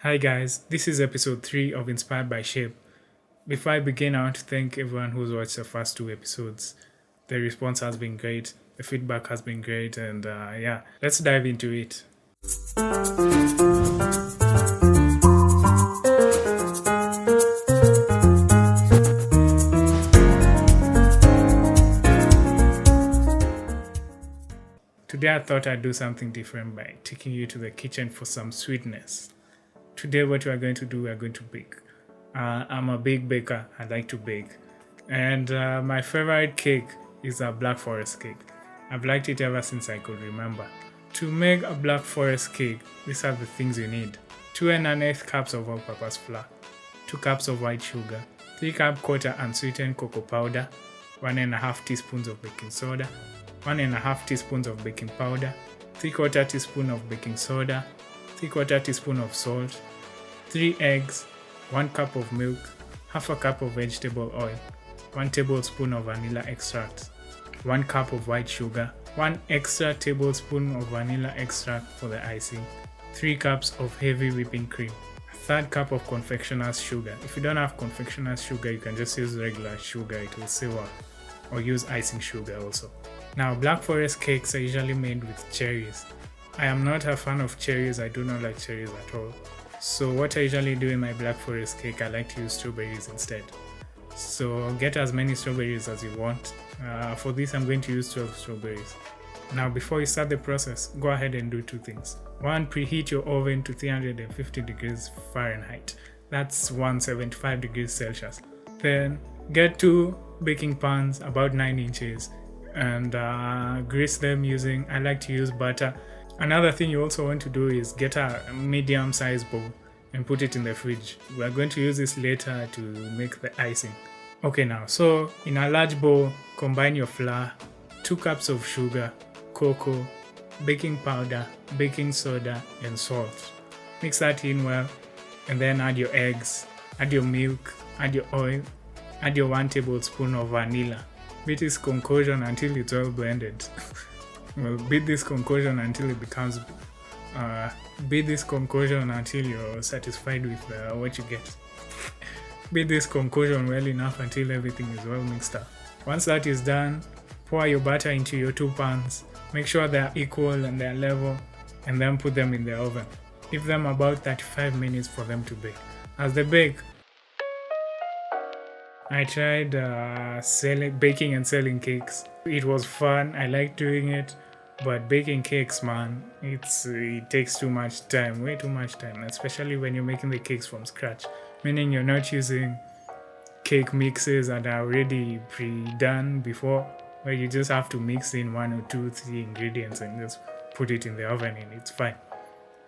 Hi guys, this is episode 3 of Inspired by Shape. Before I begin, I want to thank everyone who's watched the first 2 episodes. The response has been great, the feedback has been great, and let's dive into it. Today I thought I'd do something different by taking you to the kitchen for some sweetness. Today what we are going to do, we are going to bake. I'm a big baker, I like to bake. And my favorite cake is a Black Forest cake. I've liked it ever since I could remember. To make a Black Forest cake, these are the things you need. 2.1 cups of all-purpose flour, 2 cups of white sugar, 3 cup quarter unsweetened cocoa powder, 1.5 teaspoons of baking soda, 1.5 teaspoons of baking powder, 3/4 teaspoon of baking soda, 3/4 teaspoon of salt, 3 eggs, 1 cup of milk, half a cup of vegetable oil, 1 tablespoon of vanilla extract, 1 cup of white sugar, 1 extra tablespoon of vanilla extract for the icing, 3 cups of heavy whipping cream, a 1/3 cup of confectioner's sugar. If you don't have confectioner's sugar, you can just use regular sugar, it will still work, or use icing sugar also. Now, Black Forest cakes are usually made with cherries. I am not a fan of cherries, I do not like cherries at all. So what I usually do in my Black Forest cake, I like to use strawberries instead. So get as many strawberries as you want. For this, I'm going to use 12 strawberries. Now, before you start the process, go ahead and do 2 things. 1, preheat your oven to 350 degrees Fahrenheit. That's 175 degrees Celsius. Then get 2 baking pans about 9 inches and grease them using, I like to use butter. Another thing you also want to do is get a medium-sized bowl and put it in the fridge. We are going to use this later to make the icing. Okay, now, so in a large bowl, combine your flour, 2 cups of sugar, cocoa, baking powder, baking soda, and salt. Mix that in well, and then add your eggs, add your milk, add your oil, add your 1 tablespoon of vanilla. Beat this concoction until it's well blended. Well, beat this concoction until it becomes beat this concoction until you're satisfied with what you get. Beat this concoction well enough until everything is well mixed up. Once that is done, pour your butter into your 2 pans. Make sure they're equal and they're level, and then put them in the oven. Give them about 35 minutes for them to bake. As they bake, I tried baking and selling cakes. It was fun, I like doing it. But baking cakes, man, it takes too much time, way too much time, especially when you're making the cakes from scratch, meaning you're not using cake mixes that are already pre-done before, where you just have to mix in 1 or 2, 3 ingredients and just put it in the oven and it's fine.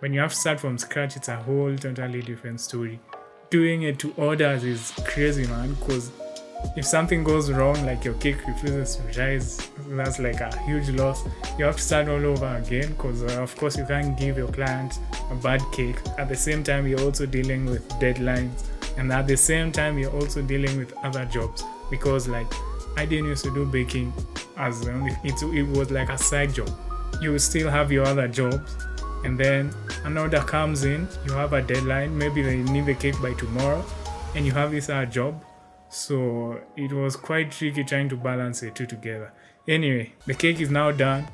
When you have to start from scratch, it's a whole totally different story. Doing it to orders is crazy, man, because if something goes wrong, like your cake refuses to rise, that's like a huge loss. You have to start all over again because of course you can't give your client a bad cake. At the same time, you're also dealing with deadlines, and at the same time you're also dealing with other jobs, because like I didn't used to do baking as it was like a side job. You still have your other jobs, and then an order comes in, you have a deadline, maybe they need the cake by tomorrow, and you have this other job. So it was quite tricky trying to balance the 2 together. Anyway, the cake is now done.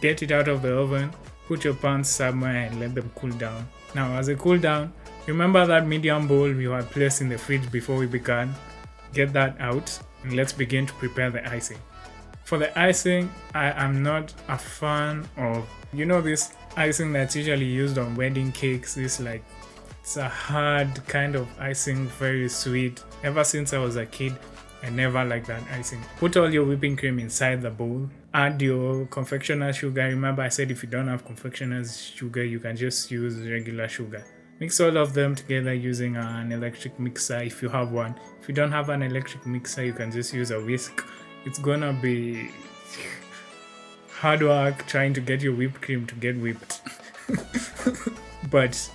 Get it out of the oven, put your pans somewhere and let them cool down. Now as they cool down, remember that medium bowl we had placed in the fridge before we began? Get that out and let's begin to prepare the icing. For the icing, I am not a fan of, this icing that's usually used on wedding cakes, it's a hard kind of icing, very sweet. Ever since I was a kid, I never liked that icing. Put all your whipping cream inside the bowl. Add your confectioner's sugar. Remember I said if you don't have confectioner's sugar, you can just use regular sugar. Mix all of them together using an electric mixer if you have one. If you don't have an electric mixer, you can just use a whisk. It's gonna be hard work trying to get your whipped cream to get whipped. But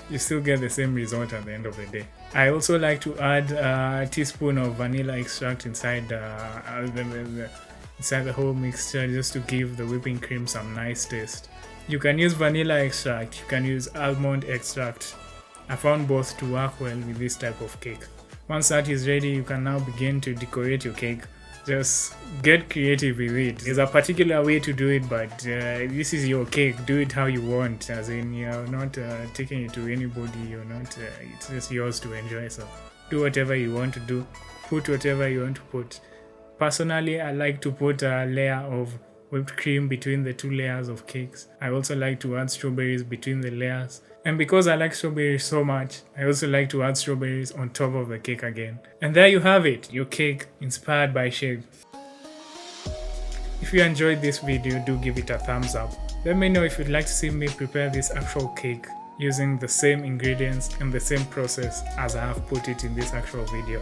you still get the same result at the end of the day. I also like to add a teaspoon of vanilla extract inside the whole mixture, just to give the whipping cream some nice taste. You can use vanilla extract, you can use almond extract, I found both to work well with this type of cake. Once that is ready, you can now begin to decorate your cake. Just get creative with it. There's a particular way to do it, but this is your cake. Do it how you want, as in you're not taking it to anybody. You're not. It's just yours to enjoy. So do whatever you want to do. Put whatever you want to put. Personally, I like to put a layer of whipped cream between the two layers of cakes. I also like to add strawberries between the layers. And because I like strawberries so much, I also like to add strawberries on top of the cake again. And there you have it, your cake inspired by shape. If you enjoyed this video, do give it a thumbs up. Let me know if you'd like to see me prepare this actual cake using the same ingredients and the same process as I have put it in this actual video.